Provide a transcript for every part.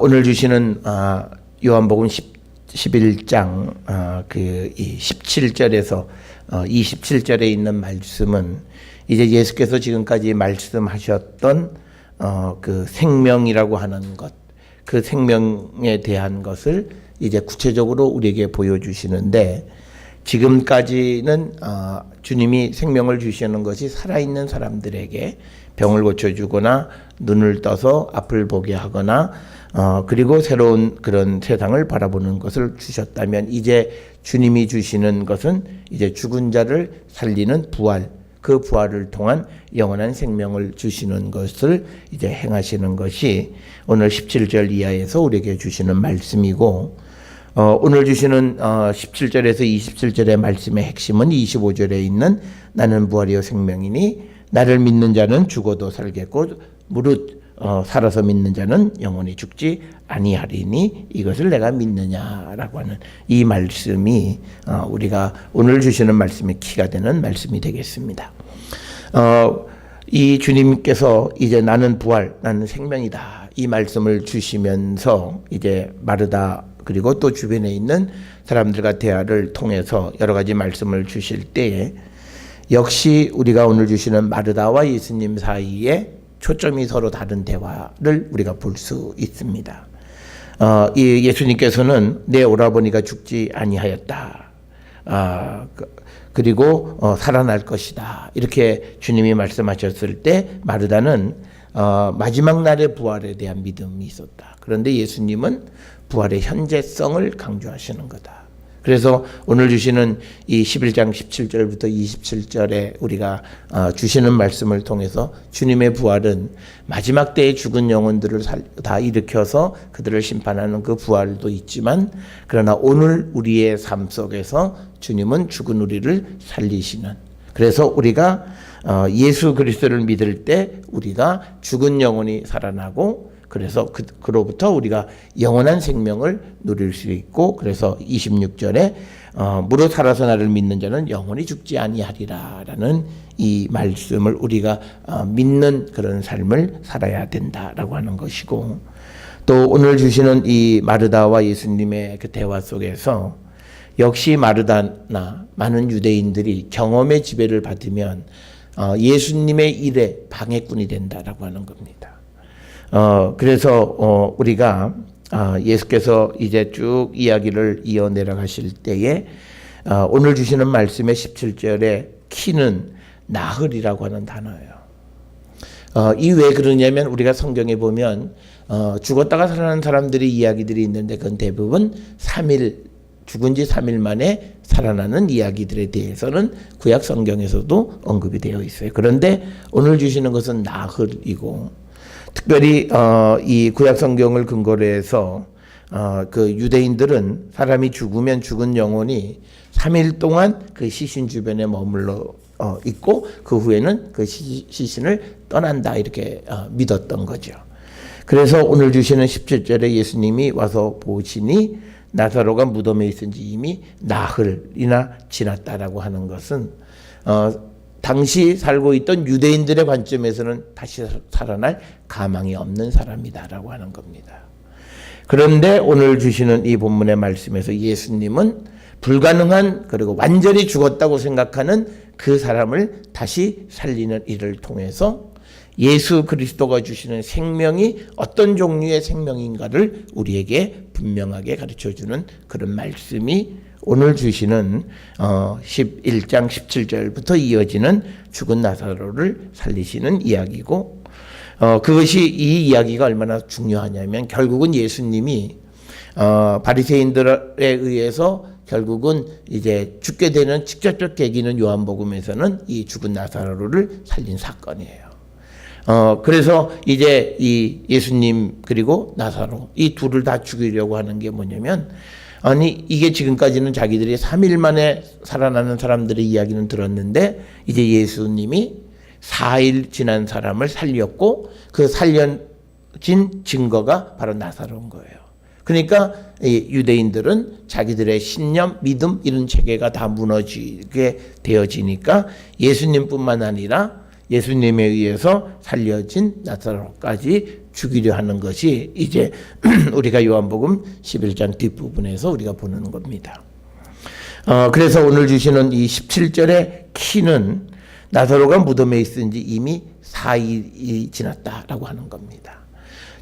오늘 주시는 요한복음 11장 이 17절에서 27절에 있는 말씀은 이제 예수께서 지금까지 말씀하셨던 그 생명이라고 하는 것, 그 생명에 대한 것을 이제 구체적으로 우리에게 보여주시는데, 지금까지는 주님이 생명을 주시는 것이 살아있는 사람들에게 병을 고쳐주거나 눈을 떠서 앞을 보게 하거나 그리고 새로운 그런 세상을 바라보는 것을 주셨다면, 이제 주님이 주시는 것은 이제 죽은 자를 살리는 부활, 그 부활을 통한 영원한 생명을 주시는 것을 이제 행하시는 것이 오늘 17절 이하에서 우리에게 주시는 말씀이고, 오늘 주시는 17절에서 27절의 말씀의 핵심은 25절에 있는 나는 부활이요 생명이니 나를 믿는 자는 죽어도 살겠고 무릇 살아서 믿는 자는 영원히 죽지 아니하리니 이것을 내가 믿느냐라고 하는 이 말씀이 우리가 오늘 주시는 말씀의 키가 되는 말씀이 되겠습니다. 이 주님께서 이제 나는 부활, 나는 생명이다, 이 말씀을 주시면서 이제 마르다 그리고 또 주변에 있는 사람들과 대화를 통해서 여러 가지 말씀을 주실 때에 역시 우리가 오늘 주시는 마르다와 예수님 사이에 초점이 서로 다른 대화를 우리가 볼 수 있습니다. 이 예수님께서는 내 오라버니가 죽지 아니하였다, 그리고 살아날 것이다, 이렇게 주님이 말씀하셨을 때 마르다는 마지막 날의 부활에 대한 믿음이 있었다. 그런데 예수님은 부활의 현재성을 강조하시는 거다. 그래서 오늘 주시는 이 11장 17절부터 27절에 우리가 주시는 말씀을 통해서 주님의 부활은 마지막 때에 죽은 영혼들을 다 일으켜서 그들을 심판하는 그 부활도 있지만, 그러나 오늘 우리의 삶 속에서 주님은 죽은 우리를 살리시는, 그래서 우리가 예수 그리스도를 믿을 때 우리가 죽은 영혼이 살아나고, 그래서 그로부터 우리가 영원한 생명을 누릴 수 있고, 그래서 26절에 무릇 살아서 나를 믿는 자는 영원히 죽지 아니하리라 라는 이 말씀을 우리가 믿는 그런 삶을 살아야 된다라고 하는 것이고, 또 오늘 주시는 이 마르다와 예수님의 그 대화 속에서 역시 마르다나 많은 유대인들이 경험의 지배를 받으면 예수님의 일에 방해꾼이 된다라고 하는 겁니다. 그래서 우리가 예수께서 이제 쭉 이야기를 이어 내려가실 때에 오늘 주시는 말씀의 17절의 키는 나흘이라고 하는 단어예요. 이 왜 그러냐면 우리가 성경에 보면 죽었다가 살아난 사람들의 이야기들이 있는데 그건 대부분 3일, 죽은 지 3일 만에 살아나는 이야기들에 대해서는 구약 성경에서도 언급이 되어 있어요. 그런데 오늘 주시는 것은 나흘이고, 특별히 이 구약 성경을 근거로 해서 그 유대인들은 사람이 죽으면 죽은 영혼이 3일 동안 그 시신 주변에 머물러 있고 그 후에는 그 시신을 떠난다, 이렇게 믿었던 거죠. 그래서 오늘 주시는 17절에 예수님이 와서 보시니 나사로가 무덤에 있은 지 이미 나흘이나 지났다라고 하는 것은 당시 살고 있던 유대인들의 관점에서는 다시 살아날 가망이 없는 사람이다라고 하는 겁니다. 그런데 오늘 주시는 이 본문의 말씀에서 예수님은 불가능한, 그리고 완전히 죽었다고 생각하는 그 사람을 다시 살리는 일을 통해서 예수 그리스도가 주시는 생명이 어떤 종류의 생명인가를 우리에게 분명하게 가르쳐주는 그런 말씀이 오늘 주시는 11장 17절부터 이어지는 죽은 나사로를 살리시는 이야기고, 그것이 이 이야기가 얼마나 중요하냐면 결국은 예수님이 바리새인들에 의해서 결국은 이제 죽게 되는 직접적 계기는 요한복음에서는 이 죽은 나사로를 살린 사건이에요. 그래서 이제 이 예수님 그리고 나사로 이 둘을 다 죽이려고 하는 게 뭐냐면, 아니 이게 지금까지는 자기들이 3일 만에 살아나는 사람들의 이야기는 들었는데 이제 예수님이 4일 지난 사람을 살렸고 그 살려진 증거가 바로 나사로인 거예요. 그러니까 이 유대인들은 자기들의 신념, 믿음 이런 체계가 다 무너지게 되어지니까 예수님뿐만 아니라 예수님에 의해서 살려진 나사로까지 죽이려 하는 것이 이제 우리가 요한복음 11장 뒷부분에서 우리가 보는 겁니다. 그래서 오늘 주시는 이 17절의 키는 나사로가 무덤에 있은 지 이미 4일이 지났다라고 하는 겁니다.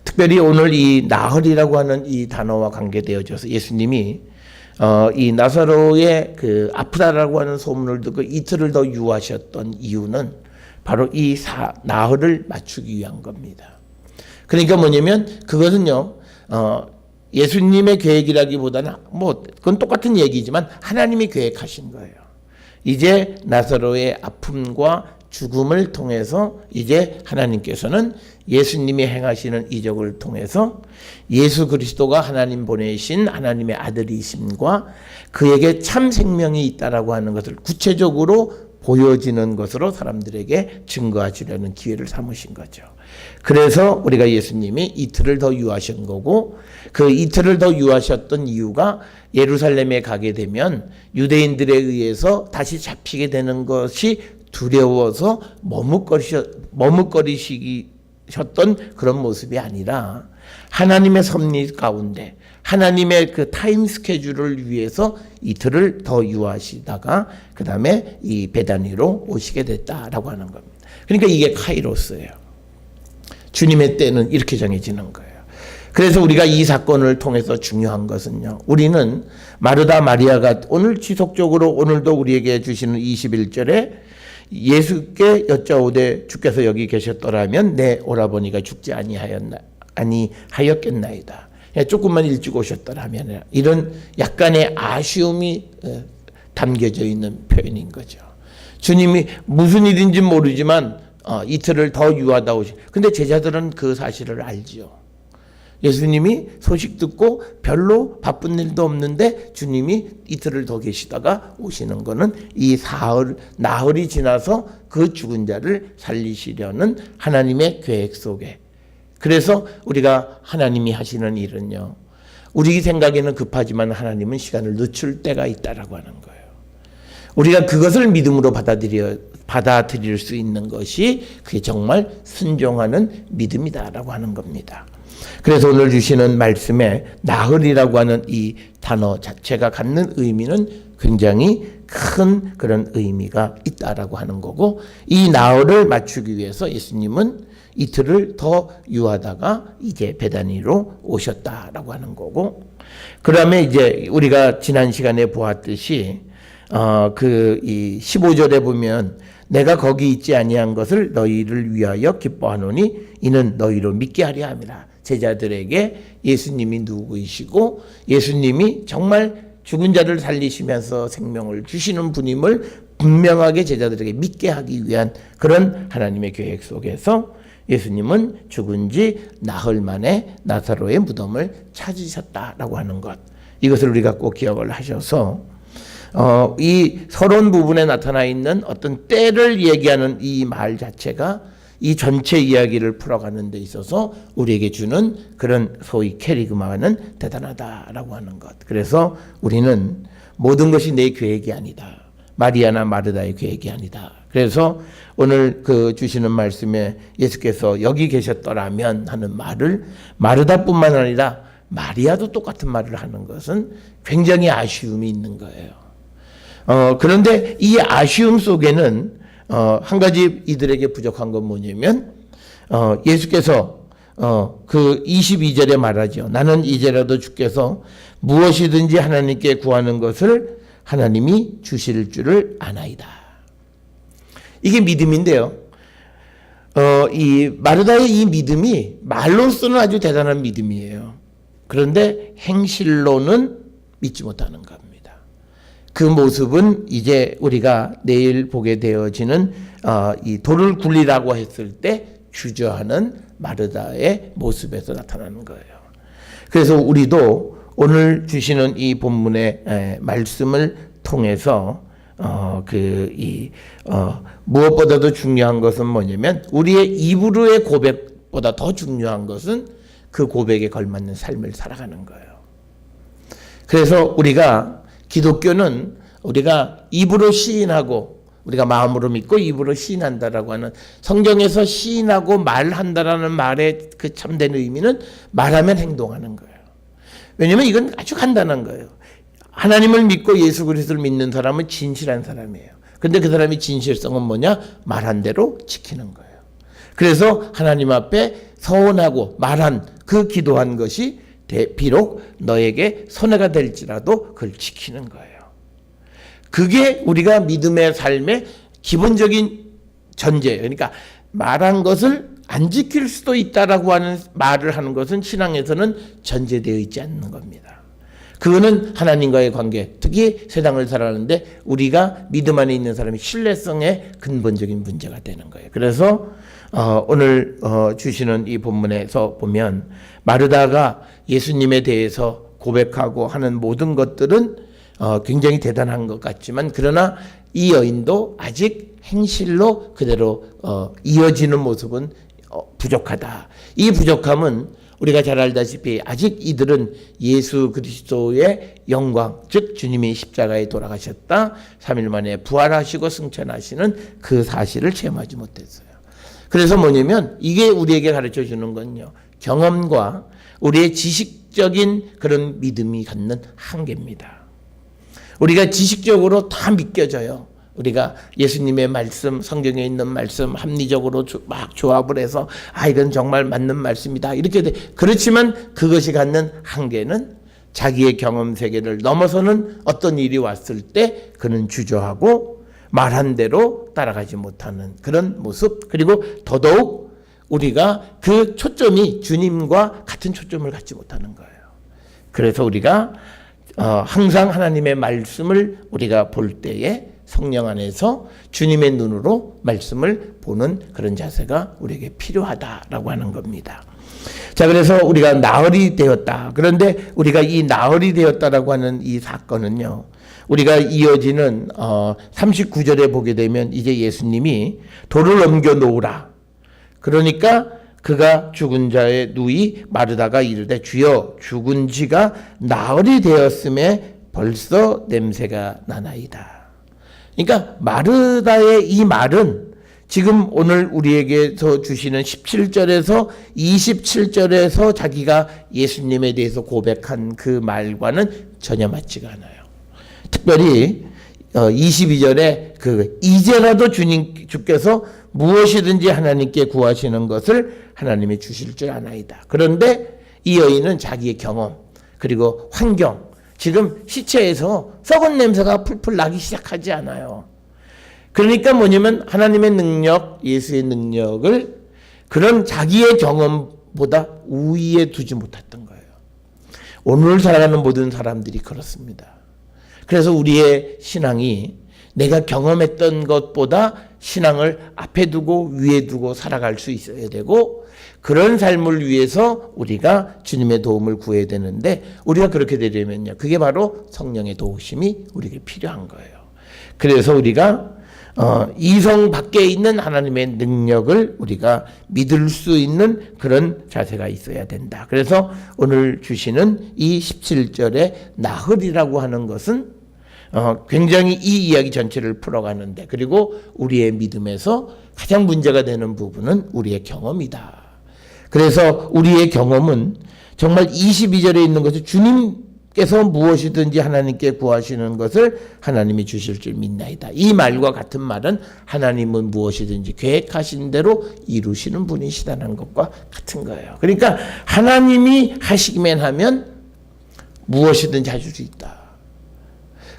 특별히 오늘 이 나흘이라고 하는 이 단어와 관계되어져서 예수님이 이 나사로의 그 아프다라고 하는 소문을 듣고 이틀을 더 유하셨던 이유는 바로 이 나흘을 맞추기 위한 겁니다. 그러니까 뭐냐면 그것은요, 예수님의 계획이라기보다는 그건 똑같은 얘기지만 하나님이 계획하신 거예요. 이제 나사로의 아픔과 죽음을 통해서 이제 하나님께서는 예수님이 행하시는 이적을 통해서 예수 그리스도가 하나님 보내신 하나님의 아들이심과 그에게 참 생명이 있다라고 하는 것을 구체적으로 보여지는 것으로 사람들에게 증거하시려는 기회를 삼으신 거죠. 그래서 우리가 예수님이 이틀을 더 유하신 거고, 그 이틀을 더 유하셨던 이유가 예루살렘에 가게 되면 유대인들에 의해서 다시 잡히게 되는 것이 두려워서 머뭇거리셨던 그런 모습이 아니라 하나님의 섭리 가운데 하나님의 그 타임 스케줄을 위해서 이틀을 더 유하시다가 그 다음에 이 베다니로 오시게 됐다라고 하는 겁니다. 그러니까 이게 카이로스예요. 주님의 때는 이렇게 정해지는 거예요. 그래서 우리가 이 사건을 통해서 중요한 것은요, 우리는 마르다 마리아가 오늘 지속적으로 오늘도 우리에게 주시는 21절에 예수께 여짜오되 주께서 여기 계셨더라면 내 오라버니가 죽지 아니하였겠나이다. 조금만 일찍 오셨더라면, 이런 약간의 아쉬움이 담겨져 있는 표현인 거죠. 주님이 무슨 일인지 모르지만 이틀을 더 유하다 오시. 근데 제자들은 그 사실을 알지요. 예수님이 소식 듣고 별로 바쁜 일도 없는데 주님이 이틀을 더 계시다가 오시는 거는 이 나흘이 지나서 그 죽은 자를 살리시려는 하나님의 계획 속에. 그래서 우리가 하나님이 하시는 일은요, 우리 생각에는 급하지만 하나님은 시간을 늦출 때가 있다라고 하는 거예요. 우리가 그것을 믿음으로 받아들일 수 있는 것이 그게 정말 순종하는 믿음이다라고 하는 겁니다. 그래서 오늘 주시는 말씀에 나흘이라고 하는 이 단어 자체가 갖는 의미는 굉장히 큰 그런 의미가 있다라고 하는 거고, 이 나흘을 맞추기 위해서 예수님은 이틀을 더 유하다가 이제 베다니로 오셨다라고 하는 거고, 그다음에 이제 우리가 지난 시간에 보았듯이 이 15절에 보면 내가 거기 있지 아니한 것을 너희를 위하여 기뻐하노니 이는 너희로 믿게 하려 함이라. 제자들에게 예수님이 누구이시고 예수님이 정말 죽은 자를 살리시면서 생명을 주시는 분임을 분명하게 제자들에게 믿게 하기 위한 그런 하나님의 계획 속에서 예수님은 죽은 지 나흘 만에 나사로의 무덤을 찾으셨다라고 하는 것, 이것을 우리가 꼭 기억을 하셔서 이 서론 부분에 나타나 있는 어떤 때를 얘기하는 이 말 자체가 이 전체 이야기를 풀어가는 데 있어서 우리에게 주는 그런 소위 캐리그마는 대단하다라고 하는 것. 그래서 우리는 모든 것이 내 계획이 아니다. 마리아나 마르다의 계획이 아니다. 그래서 오늘 그 주시는 말씀에 예수께서 여기 계셨더라면 하는 말을 마르다뿐만 아니라 마리아도 똑같은 말을 하는 것은 굉장히 아쉬움이 있는 거예요. 그런데 이 아쉬움 속에는 한 가지 이들에게 부족한 건 뭐냐면 예수께서 그 22절에 말하죠. 나는 이제라도 주께서 무엇이든지 하나님께 구하는 것을 하나님이 주실 줄을 아나이다. 이게 믿음인데요. 이 마르다의 이 믿음이 말로서는 아주 대단한 믿음이에요. 그런데 행실로는 믿지 못하는 겁니다. 그 모습은 이제 우리가 내일 보게 되어지는 이 돌을 굴리라고 했을 때 주저하는 마르다의 모습에서 나타나는 거예요. 그래서 우리도 오늘 주시는 이 본문의 말씀을 통해서 무엇보다도 중요한 것은 뭐냐면 우리의 입으로의 고백보다 더 중요한 것은 그 고백에 걸맞는 삶을 살아가는 거예요. 그래서 우리가 기독교는 우리가 입으로 시인하고 우리가 마음으로 믿고 입으로 시인한다라고 하는 성경에서 시인하고 말한다라는 말의 그 참된 의미는 말하면 행동하는 거예요. 왜냐하면 이건 아주 간단한 거예요. 하나님을 믿고 예수 그리스도를 믿는 사람은 진실한 사람이에요. 근데 그 사람의 진실성은 뭐냐? 말한 대로 지키는 거예요. 그래서 하나님 앞에 서원하고 말한 그 기도한 것이 비록 너에게 손해가 될지라도 그걸 지키는 거예요. 그게 우리가 믿음의 삶의 기본적인 전제예요. 그러니까 말한 것을 안 지킬 수도 있다라고 하는 말을 하는 것은 신앙에서는 전제되어 있지 않는 겁니다. 그거는 하나님과의 관계, 특히 세상을 살아가는데 우리가 믿음 안에 있는 사람이 신뢰성의 근본적인 문제가 되는 거예요. 그래서 오늘 주시는 이 본문에서 보면 마르다가 예수님에 대해서 고백하고 하는 모든 것들은 굉장히 대단한 것 같지만 그러나 이 여인도 아직 행실로 그대로 이어지는 모습은 부족하다. 이 부족함은 우리가 잘 알다시피 아직 이들은 예수 그리스도의 영광, 즉 주님이 십자가에 돌아가셨다 3일 만에 부활하시고 승천하시는 그 사실을 체험하지 못했어요. 그래서 뭐냐면 이게 우리에게 가르쳐 주는 건요, 경험과 우리의 지식적인 그런 믿음이 갖는 한계입니다. 우리가 지식적으로 다 믿겨져요. 우리가 예수님의 말씀, 성경에 있는 말씀 합리적으로 막 조합을 해서 이건 정말 맞는 말씀이다 이렇게 돼. 그렇지만 그것이 갖는 한계는 자기의 경험 세계를 넘어서는 어떤 일이 왔을 때 그는 주저하고 말한 대로 따라가지 못하는 그런 모습, 그리고 더더욱 우리가 그 초점이 주님과 같은 초점을 갖지 못하는 거예요. 그래서 우리가 항상 하나님의 말씀을 우리가 볼 때에 성령 안에서 주님의 눈으로 말씀을 보는 그런 자세가 우리에게 필요하다라고 하는 겁니다. 자, 그래서 우리가 나흘이 되었다. 그런데 우리가 이 나흘이 되었다라고 하는 이 사건은요, 우리가 이어지는 39절에 보게 되면 이제 예수님이 돌을 옮겨 놓으라. 그러니까 그가 죽은 자의 누이 마르다가 이르되 주여 죽은 지가 나흘이 되었음에 벌써 냄새가 나나이다. 그러니까 마르다의 이 말은 지금 오늘 우리에게서 주시는 17절에서 27절에서 자기가 예수님에 대해서 고백한 그 말과는 전혀 맞지가 않아요. 특별히 22절에 이제라도 주께서 무엇이든지 하나님께 구하시는 것을 하나님이 주실 줄 아나이다. 그런데 이 여인은 자기의 경험 그리고 환경, 지금 시체에서 썩은 냄새가 풀풀 나기 시작하지 않아요. 그러니까 뭐냐면 하나님의 능력, 예수의 능력을 그런 자기의 경험보다 우위에 두지 못했던 거예요. 오늘 살아가는 모든 사람들이 그렇습니다. 그래서 우리의 신앙이 내가 경험했던 것보다 신앙을 앞에 두고 위에 두고 살아갈 수 있어야 되고, 그런 삶을 위해서 우리가 주님의 도움을 구해야 되는데, 우리가 그렇게 되려면요, 그게 바로 성령의 도우심이 우리에게 필요한 거예요. 그래서 우리가 이성 밖에 있는 하나님의 능력을 우리가 믿을 수 있는 그런 자세가 있어야 된다. 그래서 오늘 주시는 이 17절의 나흘이라고 하는 것은 굉장히 이 이야기 전체를 풀어가는데, 그리고 우리의 믿음에서 가장 문제가 되는 부분은 우리의 경험이다. 그래서 우리의 경험은 정말 22절에 있는 것을 주님께서 무엇이든지 하나님께 구하시는 것을 하나님이 주실 줄 믿나이다. 이 말과 같은 말은 하나님은 무엇이든지 계획하신 대로 이루시는 분이시다는 것과 같은 거예요. 그러니까 하나님이 하시기만 하면 무엇이든지 하실 수 있다.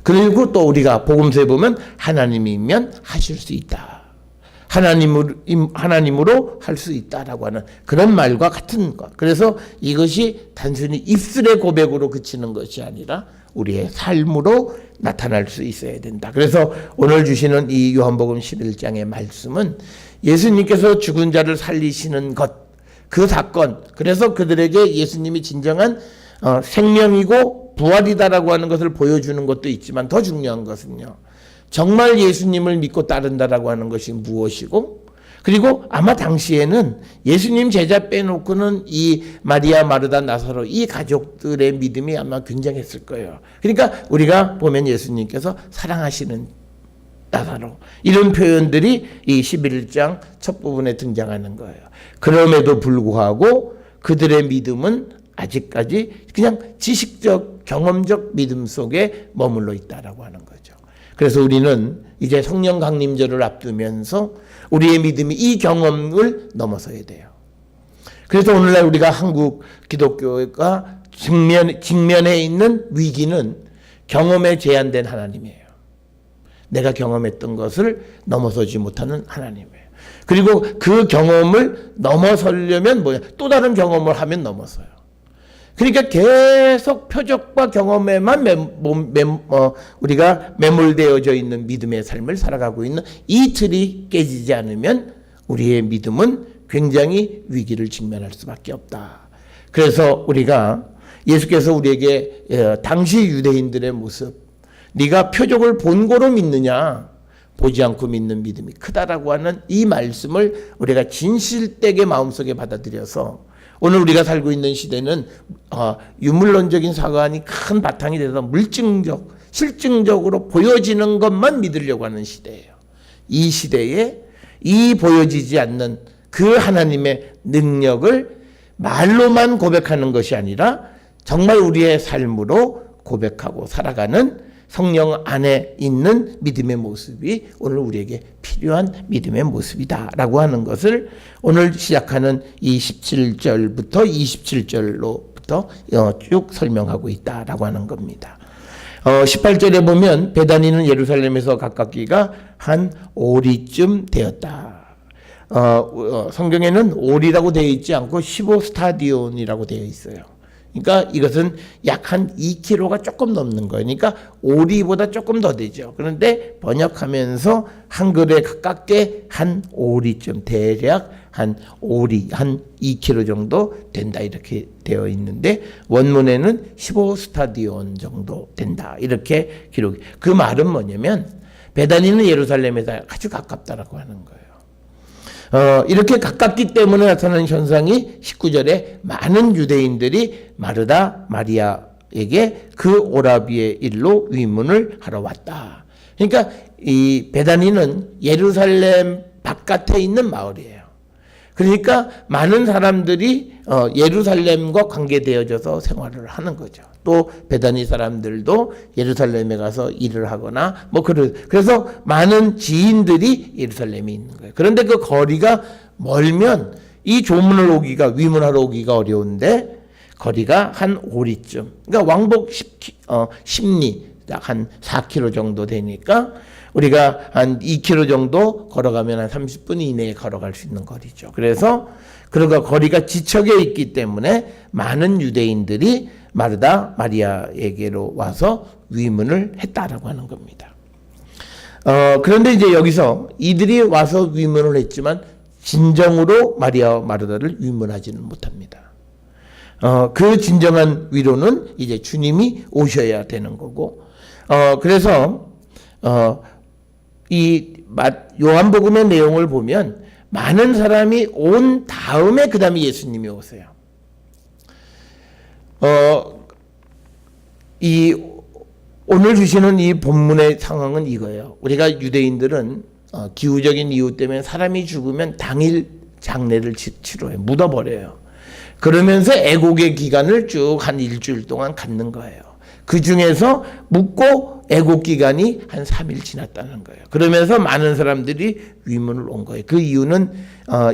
그리고 또 우리가 복음서에 보면 하나님이면 하실 수 있다. 하나님으로 할 수 있다라고 하는 그런 말과 같은 것. 그래서 이것이 단순히 입술의 고백으로 그치는 것이 아니라 우리의 삶으로 나타날 수 있어야 된다. 그래서 오늘 주시는 이 요한복음 11장의 말씀은 예수님께서 죽은 자를 살리시는 것, 그 사건, 그래서 그들에게 예수님이 진정한 생명이고 부활이다라고 하는 것을 보여주는 것도 있지만, 더 중요한 것은요, 정말 예수님을 믿고 따른다라고 하는 것이 무엇이고, 그리고 아마 당시에는 예수님 제자 빼놓고는 이 마리아, 마르다, 나사로 이 가족들의 믿음이 아마 굉장했을 거예요. 그러니까 우리가 보면 예수님께서 사랑하시는 나사로. 이런 표현들이 이 11장 첫 부분에 등장하는 거예요. 그럼에도 불구하고 그들의 믿음은 아직까지 그냥 지식적, 경험적 믿음 속에 머물러 있다라고 하는 거죠. 그래서 우리는 이제 성령 강림절을 앞두면서 우리의 믿음이 이 경험을 넘어서야 돼요. 그래서 오늘날 우리가 한국 기독교가 직면해 있는 위기는 경험에 제한된 하나님이에요. 내가 경험했던 것을 넘어서지 못하는 하나님이에요. 그리고 그 경험을 넘어서려면 뭐냐? 또 다른 경험을 하면 넘어서요. 그러니까 계속 표적과 경험에만 우리가 매몰되어져 있는 믿음의 삶을 살아가고 있는 이 틀이 깨지지 않으면 우리의 믿음은 굉장히 위기를 직면할 수밖에 없다. 그래서 우리가 예수께서 우리에게 당시 유대인들의 모습, 네가 표적을 본고로 믿느냐, 보지 않고 믿는 믿음이 크다라고 하는 이 말씀을 우리가 진실되게 마음속에 받아들여서 오늘 우리가 살고 있는 시대는 유물론적인 사관이 큰 바탕이 돼서 물증적, 실증적으로 보여지는 것만 믿으려고 하는 시대예요. 이 시대에 이 보여지지 않는 그 하나님의 능력을 말로만 고백하는 것이 아니라 정말 우리의 삶으로 고백하고 살아가는 성령 안에 있는 믿음의 모습이 오늘 우리에게 필요한 믿음의 모습이다라고 하는 것을 오늘 시작하는 이 17절부터 27절로부터 쭉 설명하고 있다라고 하는 겁니다. 18절에 보면 베다니는 예루살렘에서 가깝기가 한 오리쯤 되었다. 성경에는 오리라고 되어 있지 않고 15스타디온이라고 되어 있어요. 그러니까 이것은 약 한 2km가 조금 넘는 거예요. 그러니까 오리보다 조금 더 되죠. 그런데 번역하면서 한글에 가깝게 한 오리쯤, 대략 한 오리, 한 2km 정도 된다 이렇게 되어 있는데 원문에는 15스타디온 정도 된다 이렇게 기록이. 그 말은 뭐냐면 베다니는 예루살렘에서 아주 가깝다라고 하는 거예요. 이렇게 가깝기 때문에 나타나는 현상이 19절에 많은 유대인들이 마르다 마리아에게 그 오라비의 일로 위문을 하러 왔다. 그러니까 이 베다니는 예루살렘 바깥에 있는 마을이에요. 그러니까 많은 사람들이 예루살렘과 관계되어져서 생활을 하는 거죠. 또 베다니 사람들도 예루살렘에 가서 일을 하거나 그래서 많은 지인들이 예루살렘에 있는 거예요. 그런데 그 거리가 멀면 이 조문을 오기가, 위문하러 오기가 어려운데 거리가 한 오리쯤, 그러니까 왕복 10리, 약 한 4km 정도 되니까 우리가 한 2km 정도 걸어가면 한 30분 이내에 걸어갈 수 있는 거리죠. 그래서 그러가 거리가 지척에 있기 때문에 많은 유대인들이 마르다 마리아에게로 와서 위문을 했다라고 하는 겁니다. 그런데 이제 여기서 이들이 와서 위문을 했지만 진정으로 마리아와 마르다를 위문하지는 못합니다. 그 진정한 위로는 이제 주님이 오셔야 되는 거고, 그래서 이 요한복음의 내용을 보면 많은 사람이 온 다음에 그 다음에 예수님이 오세요. 오늘 주시는 이 본문의 상황은 이거예요. 우리가 유대인들은 기후적인 이유 때문에 사람이 죽으면 당일 장례를 치러요. 묻어버려요. 그러면서 애곡의 기간을 쭉 한 일주일 동안 갖는 거예요. 그 중에서 묻고 애곡 기간이 한 3일 지났다는 거예요. 그러면서 많은 사람들이 위문을 온 거예요. 그 이유는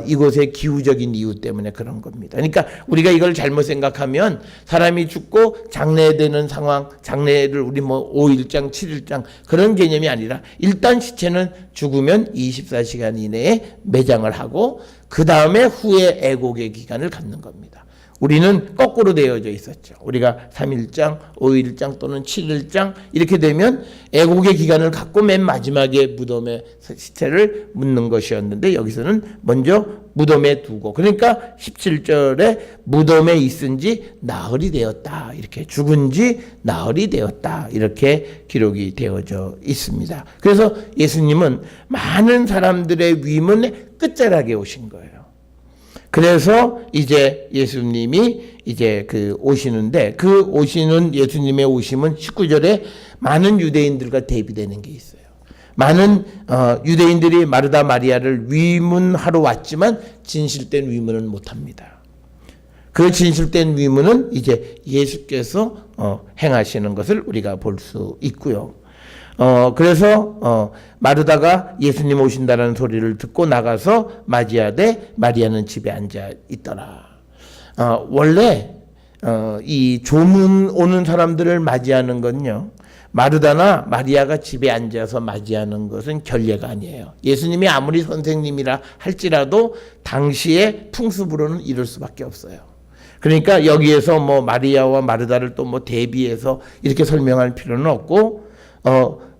이곳의 기후적인 이유 때문에 그런 겁니다. 그러니까 우리가 이걸 잘못 생각하면 사람이 죽고 장례되는 상황, 장례를 우리 5일장, 7일장 그런 개념이 아니라 일단 시체는 죽으면 24시간 이내에 매장을 하고 그 다음에 후에 애곡의 기간을 갖는 겁니다. 우리는 거꾸로 되어져 있었죠. 우리가 3일장, 5일장 또는 7일장 이렇게 되면 애곡의 기간을 갖고 맨 마지막에 무덤에 시체를 묻는 것이었는데 여기서는 먼저 무덤에 두고, 그러니까 17절에 무덤에 있은 지 나흘이 되었다. 이렇게 죽은 지 나흘이 되었다. 이렇게 기록이 되어져 있습니다. 그래서 예수님은 많은 사람들의 위문의 끝자락에 오신 거예요. 그래서 이제 예수님이 이제 오시는데 그 오시는 예수님의 오심은 19절에 많은 유대인들과 대비되는 게 있어요. 많은 유대인들이 마르다 마리아를 위문하러 왔지만 진실된 위문은 못합니다. 그 진실된 위문은 이제 예수께서 행하시는 것을 우리가 볼 수 있고요. 그래서 마르다가 예수님 오신다는 소리를 듣고 나가서 맞이하되 마리아는 집에 앉아 있더라. 원래 이 조문 오는 사람들을 맞이하는 건요, 마르다나 마리아가 집에 앉아서 맞이하는 것은 결례가 아니에요. 예수님이 아무리 선생님이라 할지라도 당시의 풍습으로는 이럴 수밖에 없어요. 그러니까 여기에서 뭐 마리아와 마르다를 또 뭐 대비해서 이렇게 설명할 필요는 없고,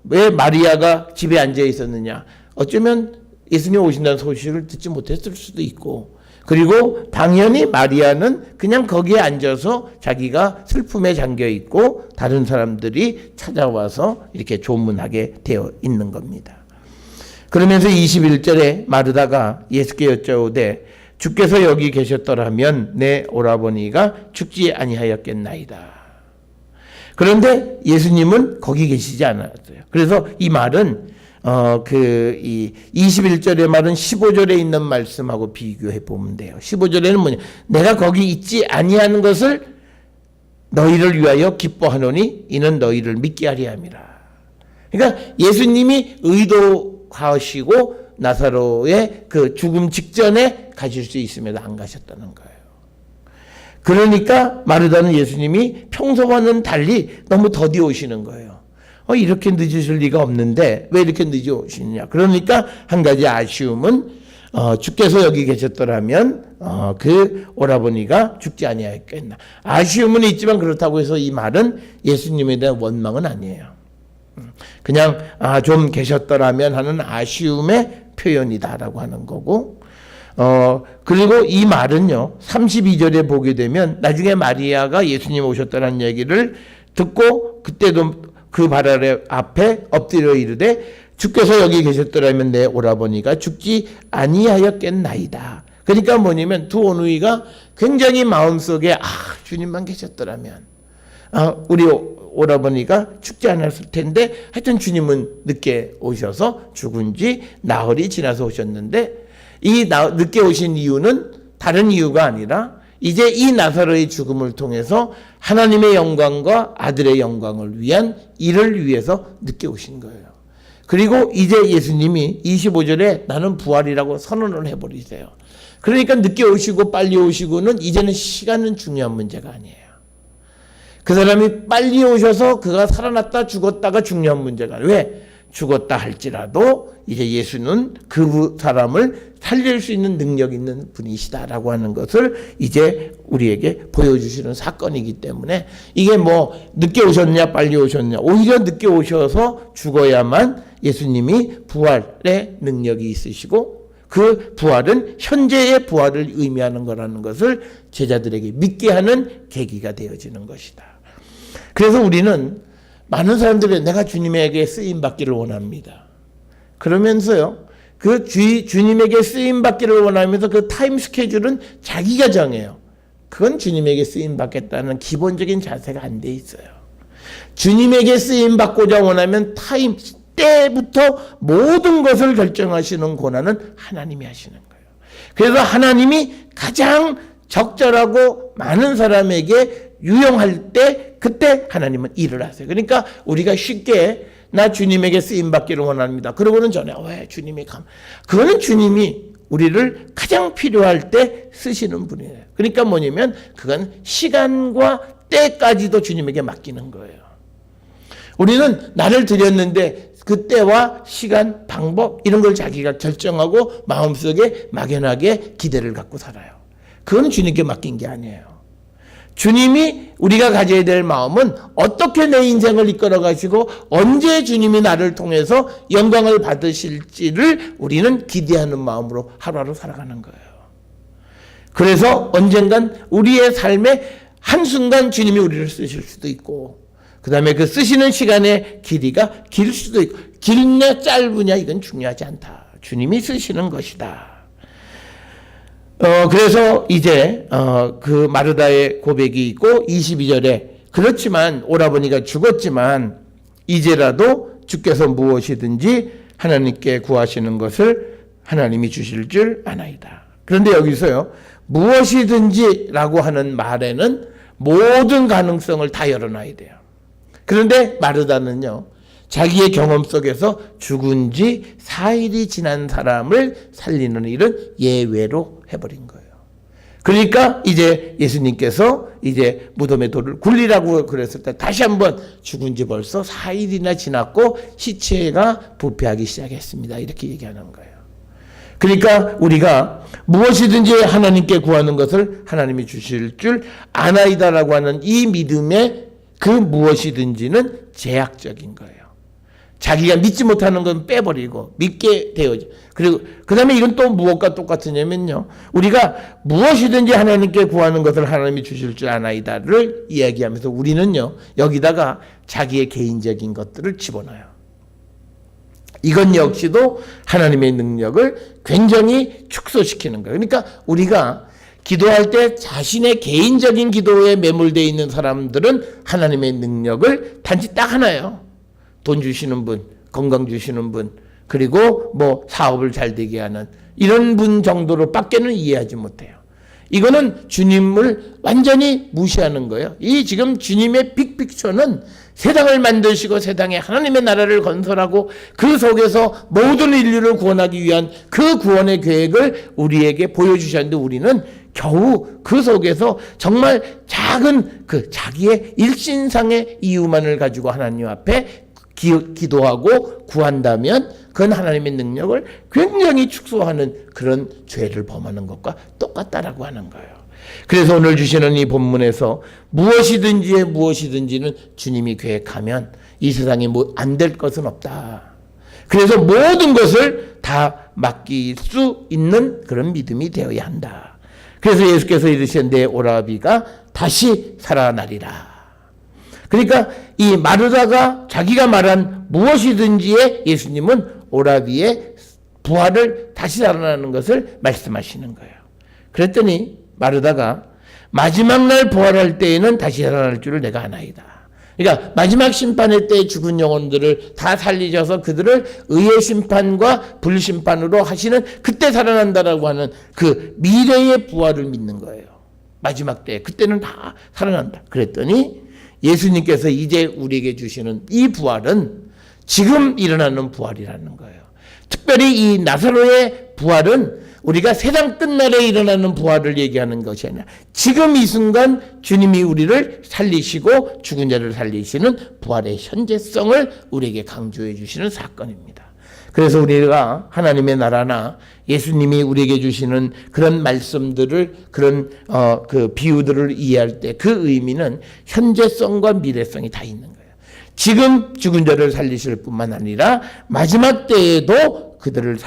왜 마리아가 집에 앉아 있었느냐? 어쩌면 예수님 오신다는 소식을 듣지 못했을 수도 있고, 그리고 당연히 마리아는 그냥 거기에 앉아서 자기가 슬픔에 잠겨 있고 다른 사람들이 찾아와서 이렇게 조문하게 되어 있는 겁니다. 그러면서 21절에 마르다가 예수께 여짜오되 주께서 여기 계셨더라면 내 오라버니가 죽지 아니하였겠나이다. 그런데 예수님은 거기 계시지 않았어요. 그래서 이 말은 이 21절의 말은 15절에 있는 말씀하고 비교해 보면 돼요. 15절에는 뭐냐? 내가 거기 있지 아니하는 것을 너희를 위하여 기뻐하노니 이는 너희를 믿게 하리 함이라. 그러니까 예수님이 의도하시고 나사로의 그 죽음 직전에 가실 수 있음에도 안 가셨다는 거예요. 그러니까 마르다는 예수님이 평소와는 달리 너무 더디 오시는 거예요. 이렇게 늦으실 리가 없는데 왜 이렇게 늦어 오시느냐. 그러니까 한 가지 아쉬움은 주께서 여기 계셨더라면 그 오라버니가 죽지 아니하였겠나. 아쉬움은 있지만 그렇다고 해서 이 말은 예수님에 대한 원망은 아니에요. 그냥 좀 계셨더라면 하는 아쉬움의 표현이다라고 하는 거고, 그리고 이 말은요 32절에 보게 되면 나중에 마리아가 예수님 오셨다는 얘기를 듣고 그때도 그 발 아래 앞에 엎드려 이르되 주께서 여기 계셨더라면 내 오라버니가 죽지 아니하였겠나이다. 그러니까 뭐냐면 두 어누이가 굉장히 마음속에 주님만 계셨더라면 우리 오라버니가 죽지 않았을 텐데, 하여튼 주님은 늦게 오셔서 죽은 지 나흘이 지나서 오셨는데, 이 늦게 오신 이유는 다른 이유가 아니라 이제 이 나사로의 죽음을 통해서 하나님의 영광과 아들의 영광을 위한 일을 위해서 늦게 오신 거예요. 그리고 이제 예수님이 25절에 나는 부활이라고 선언을 해버리세요. 그러니까 늦게 오시고 빨리 오시고는 이제는 시간은 중요한 문제가 아니에요. 그 사람이 빨리 오셔서 그가 살아났다 죽었다가 중요한 문제가 아니에요. 왜? 죽었다 할지라도 이제 예수는 그 사람을 살릴 수 있는 능력 있는 분이시다라고 하는 것을 이제 우리에게 보여주시는 사건이기 때문에, 이게 뭐 늦게 오셨냐 빨리 오셨냐, 오히려 늦게 오셔서 죽어야만 예수님이 부활의 능력이 있으시고 그 부활은 현재의 부활을 의미하는 거라는 것을 제자들에게 믿게 하는 계기가 되어지는 것이다. 그래서 우리는 많은 사람들이 내가 주님에게 쓰임받기를 원합니다. 그러면서요, 그 주님에게 쓰임받기를 원하면서 그 타임 스케줄은 자기가 정해요. 그건 주님에게 쓰임받겠다는 기본적인 자세가 안 돼 있어요. 주님에게 쓰임받고자 원하면 때부터 모든 것을 결정하시는 권한은 하나님이 하시는 거예요. 그래서 하나님이 가장 적절하고 많은 사람에게 유용할 때 그때 하나님은 일을 하세요. 그러니까 우리가 쉽게 나 주님에게 쓰임받기를 원합니다. 그러고는 전에 왜 주님이 그거는 주님이 우리를 가장 필요할 때 쓰시는 분이에요. 그러니까 뭐냐면 그건 시간과 때까지도 주님에게 맡기는 거예요. 우리는 나를 드렸는데 그 때와 시간, 방법 이런 걸 자기가 결정하고 마음속에 막연하게 기대를 갖고 살아요. 그건 주님께 맡긴 게 아니에요. 주님이 우리가 가져야 될 마음은 어떻게 내 인생을 이끌어 가시고 언제 주님이 나를 통해서 영광을 받으실지를 우리는 기대하는 마음으로 하루하루 살아가는 거예요. 그래서 언젠간 우리의 삶의 한순간 주님이 우리를 쓰실 수도 있고, 그 다음에 그 쓰시는 시간의 길이가 길 수도 있고, 길냐 짧으냐 이건 중요하지 않다. 주님이 쓰시는 것이다. 그래서 이제 그 마르다의 고백이 있고 22절에 그렇지만 오라버니가 죽었지만 이제라도 주께서 무엇이든지 하나님께 구하시는 것을 하나님이 주실 줄 아나이다. 그런데 여기서요, 무엇이든지라고 하는 말에는 모든 가능성을 다 열어놔야 돼요. 그런데 마르다는요, 자기의 경험 속에서 죽은 지 4일이 지난 사람을 살리는 일은 예외로 해버린 거예요. 그러니까 이제 예수님께서 이제 무덤에 돌을 굴리라고 그랬을 때 다시 한번 죽은 지 벌써 4일이나 지났고 시체가 부패하기 시작했습니다. 이렇게 얘기하는 거예요. 그러니까 우리가 무엇이든지 하나님께 구하는 것을 하나님이 주실 줄 아나이다라고 하는 이 믿음의 그 무엇이든지는 제약적인 거예요. 자기가 믿지 못하는 건 빼버리고 믿게 되어져. 그리고 그 다음에 이건 또 무엇과 똑같으냐면요, 우리가 무엇이든지 하나님께 구하는 것을 하나님이 주실 줄 아나이다를 이야기하면서 우리는요, 여기다가 자기의 개인적인 것들을 집어넣어요. 이건 역시도 하나님의 능력을 굉장히 축소시키는 거예요. 그러니까 우리가 기도할 때 자신의 개인적인 기도에 매몰되어 있는 사람들은 하나님의 능력을 단지 딱 하나예요. 돈 주시는 분, 건강 주시는 분, 그리고 뭐 사업을 잘 되게 하는 이런 분 정도로 밖에는 이해하지 못해요. 이거는 주님을 완전히 무시하는 거예요. 이 지금 주님의 빅픽처는 세상을 만드시고 세상에 하나님의 나라를 건설하고 그 속에서 모든 인류를 구원하기 위한 그 구원의 계획을 우리에게 보여주셨는데 우리는 겨우 그 속에서 정말 작은 그 자기의 일신상의 이유만을 가지고 하나님 앞에 기도하고 구한다면 그건 하나님의 능력을 굉장히 축소하는 그런 죄를 범하는 것과 똑같다라고 하는 거예요. 그래서 오늘 주시는 이 본문에서 무엇이든지는 주님이 계획하면 이 세상에 뭐 안 될 것은 없다. 그래서 모든 것을 다 맡길 수 있는 그런 믿음이 되어야 한다. 그래서 예수께서 이르시는 내 오라비가 다시 살아나리라. 그러니까 이 마르다가 자기가 말한 무엇이든지에 예수님은 오라비의 부활을 다시 살아나는 것을 말씀하시는 거예요. 그랬더니 마르다가 마지막 날 부활할 때에는 다시 살아날 줄을 내가 아나이다. 그러니까 마지막 심판의 때 죽은 영혼들을 다 살리셔서 그들을 의의 심판과 불심판으로 하시는 그때 살아난다라고 하는 그 미래의 부활을 믿는 거예요. 마지막 때 그때는 다 살아난다. 그랬더니 예수님께서 이제 우리에게 주시는 이 부활은 지금 일어나는 부활이라는 거예요. 특별히 이 나사로의 부활은 우리가 세상 끝날에 일어나는 부활을 얘기하는 것이 아니라 지금 이 순간 주님이 우리를 살리시고 죽은 자를 살리시는 부활의 현재성을 우리에게 강조해 주시는 사건입니다. 그래서 우리가 하나님의 나라나 예수님이 우리에게 주시는 그런 말씀들을 그런 그 비유들을 이해할 때 그 의미는 현재성과 미래성이 다 있는 거예요. 지금 죽은 자를 살리실 뿐만 아니라 마지막 때에도 그들을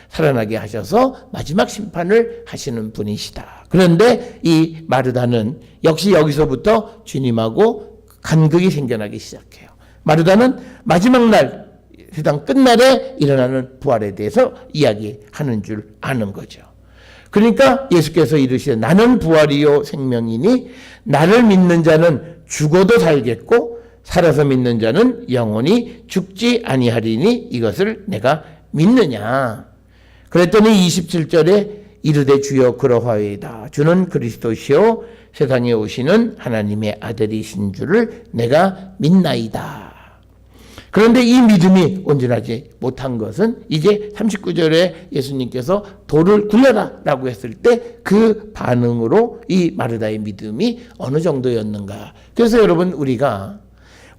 살아나게 하셔서 마지막 심판을 하시는 분이시다. 그런데 이 마르다는 역시 여기서부터 주님하고 간극이 생겨나기 시작해요. 마르다는 마지막 날 세상 끝날에 일어나는 부활에 대해서 이야기하는 줄 아는 거죠. 그러니까 예수께서 이르시되 나는 부활이요 생명이니 나를 믿는 자는 죽어도 살겠고 살아서 믿는 자는 영원히 죽지 아니하리니 이것을 내가 믿느냐. 그랬더니 27절에 이르되 주여 그러하이다. 주는 그리스도시요 세상에 오시는 하나님의 아들이신 줄을 내가 믿나이다. 그런데 이 믿음이 온전하지 못한 것은 이제 39절에 예수님께서 돌을 굴려라 라고 했을 때 그 반응으로 이 마르다의 믿음이 어느 정도였는가. 그래서 여러분 우리가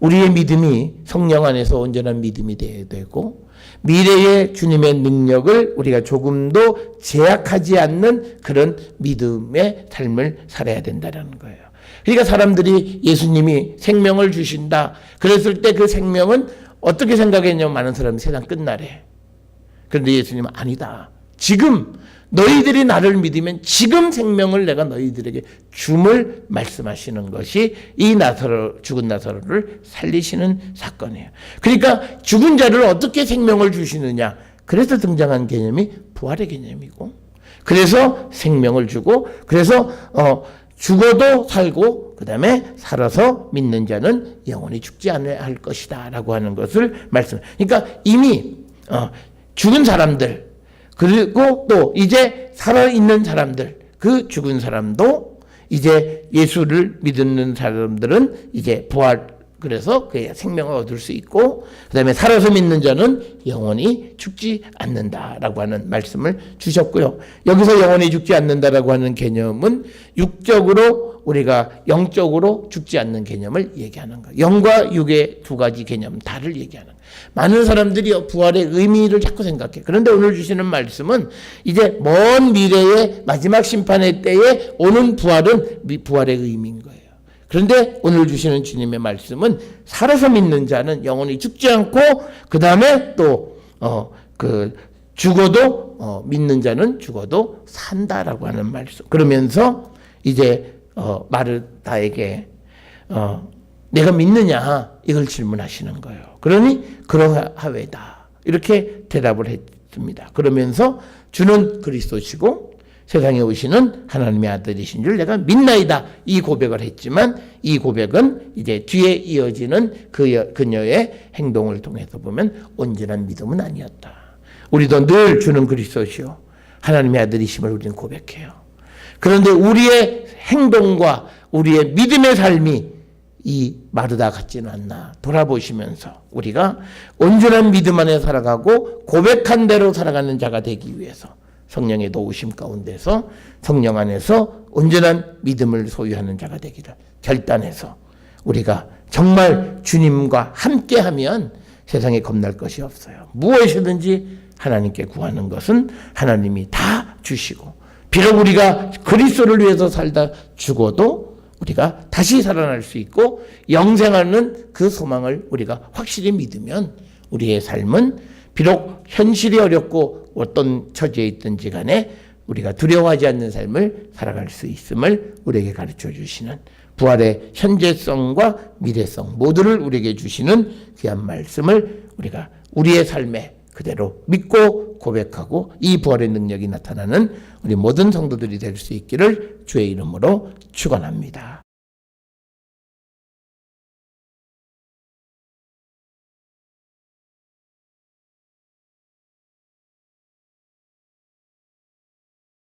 우리의 믿음이 성령 안에서 온전한 믿음이 되어야 되고 미래의 주님의 능력을 우리가 조금도 제약하지 않는 그런 믿음의 삶을 살아야 된다는 거예요. 그러니까 사람들이 예수님이 생명을 주신다 그랬을 때 그 생명은 어떻게 생각했냐면 많은 사람이 세상 끝날에. 그런데 예수님은 아니다. 지금 너희들이 나를 믿으면 지금 생명을 내가 너희들에게 줌을 말씀하시는 것이 이 죽은 나사로를 살리시는 사건이에요. 그러니까 죽은 자를 어떻게 생명을 주시느냐. 그래서 등장한 개념이 부활의 개념이고 그래서 생명을 주고 그래서 죽어도 살고 그 다음에 살아서 믿는 자는 영원히 죽지 않아야 할 것이다 라고 하는 것을 말씀. 그러니까 이미 죽은 사람들, 그리고 또 이제 살아있는 사람들, 그 죽은 사람도 이제 예수를 믿는 사람들은 이제 부활, 그래서 그의 생명을 얻을 수 있고, 그 다음에 살아서 믿는 자는 영원히 죽지 않는다라고 하는 말씀을 주셨고요. 여기서 영원히 죽지 않는다라고 하는 개념은 육적으로 우리가 영적으로 죽지 않는 개념을 얘기하는 거예요. 영과 육의 두 가지 개념 다를 얘기하는 거예요. 많은 사람들이 부활의 의미를 자꾸 생각해. 그런데 오늘 주시는 말씀은 이제 먼 미래의 마지막 심판의 때에 오는 부활은 부활의 의미인 거예요. 그런데 오늘 주시는 주님의 말씀은 살아서 믿는 자는 영원히 죽지 않고, 그 다음에 또 죽어도 믿는 자는 죽어도 산다라고 하는 말씀. 그러면서 이제 마르다에게 내가 믿느냐 이걸 질문하시는 거예요. 그러니 그러하외다 이렇게 대답을 했습니다. 그러면서 주는 그리스도시고 세상에 오시는 하나님의 아들이신 줄 내가 믿나이다 이 고백을 했지만, 이 고백은 이제 뒤에 이어지는 그녀의 행동을 통해서 보면 온전한 믿음은 아니었다. 우리도 늘 주는 그리스도시요 하나님의 아들이심을 우리는 고백해요. 그런데 우리의 행동과 우리의 믿음의 삶이 이 마르다 같지는 않나 돌아보시면서 우리가 온전한 믿음 안에 살아가고 고백한 대로 살아가는 자가 되기 위해서 성령의 도우심 가운데서 성령 안에서 온전한 믿음을 소유하는 자가 되기를 결단해서 우리가 정말 주님과 함께하면 세상에 겁날 것이 없어요. 무엇이든지 하나님께 구하는 것은 하나님이 다 주시고, 비록 우리가 그리스도를 위해서 살다 죽어도 우리가 다시 살아날 수 있고 영생하는 그 소망을 우리가 확실히 믿으면 우리의 삶은 비록 현실이 어렵고 어떤 처지에 있든지 간에 우리가 두려워하지 않는 삶을 살아갈 수 있음을 우리에게 가르쳐 주시는, 부활의 현재성과 미래성 모두를 우리에게 주시는 귀한 말씀을 우리가 우리의 삶에 그대로 믿고 고백하고 이 부활의 능력이 나타나는 우리 모든 성도들이 될 수 있기를 주의 이름으로 축원합니다.